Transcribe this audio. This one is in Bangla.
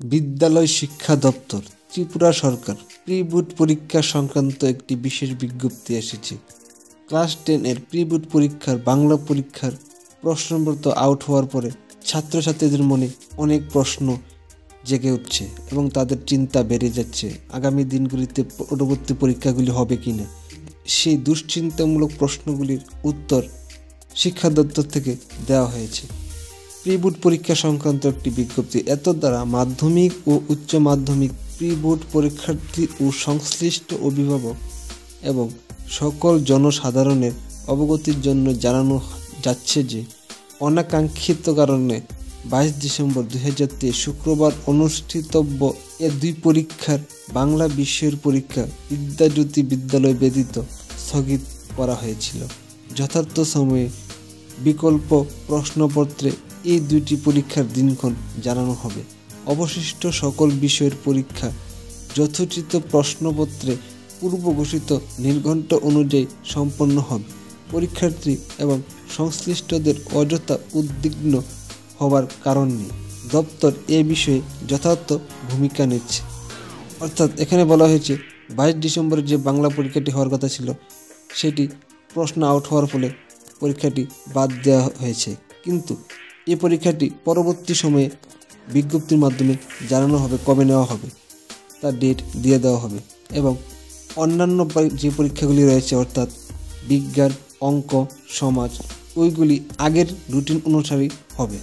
বিদ্যালয় শিক্ষা দপ্তর, ত্রিপুরা সরকার প্রি বোর্ড পরীক্ষা সংক্রান্ত একটি বিশেষ বিজ্ঞপ্তি এসেছে। ক্লাস 10 এর প্রি বোর্ড পরীক্ষার বাংলা পরীক্ষার প্রশ্নপত্র আউট হওয়ার পরে ছাত্রছাত্রীদের মনে অনেক প্রশ্ন জেগে উঠছে এবং তাদের চিন্তা বেড়ে যাচ্ছে আগামী দিনগুলিতে পরবর্তী পরীক্ষাগুলি হবে কিনা। সেই দুশ্চিন্তামূলক প্রশ্নগুলির উত্তর শিক্ষা দপ্তর থেকে দেওয়া হয়েছে। প্রি বোর্ড পরীক্ষা সংক্রান্ত একটি বিজ্ঞপ্তি। এত দ্বারা মাধ্যমিক ও উচ্চ মাধ্যমিক প্রি বোর্ড পরীক্ষার্থী ও সংশ্লিষ্ট অভিভাবক এবং সকল জনসাধারণের অবগতির জন্য জানানো যাচ্ছে যে অনাকাঙ্ক্ষিত কারণে 22 ডিসেম্বর 2023 শুক্রবার অনুষ্ঠিতব্য এ দুই পরীক্ষার বাংলা বিষয়ের পরীক্ষা বিদ্যাজ্যোতি বিদ্যালয় ব্যতীত স্থগিত করা হয়েছিল। যথার্থ সময়ে বিকল্প প্রশ্নপত্রে এই দুইটি পরীক্ষার দিনক্ষণ জানানো হবে। অবশিষ্ট সকল বিষয়ের পরীক্ষা যথোচিত প্রশ্নপত্রে পূর্ব ঘোষিত নির্ঘণ্ট অনুযায়ী সম্পন্ন হবে। পরীক্ষার্থী এবং সংশ্লিষ্টদের অযথা উদ্বিগ্ন হবার কারণ নেই। দপ্তর এ বিষয়ে যথার্থ ভূমিকা নিচ্ছে। অর্থাৎ এখানে বলা হয়েছে 22 ডিসেম্বরে যে বাংলা পরীক্ষাটি হওয়ার কথা ছিল সেটি প্রশ্ন আউট হওয়ার ফলে পরীক্ষাটি বাদ দেওয়া হয়েছে, কিন্তু এই পরীক্ষাটি পরবর্তী সময়ে বিজ্ঞপ্তির মাধ্যমে জানানো হবে কবে নেওয়া হবে, তার ডেট দিয়ে দেওয়া হবে এবং অন্যান্য যে পরীক্ষাগুলি রয়েছে অর্থাৎ বিজ্ঞান, অঙ্ক, সমাজ ওইগুলি আগের রুটিন অনুসারেই হবে।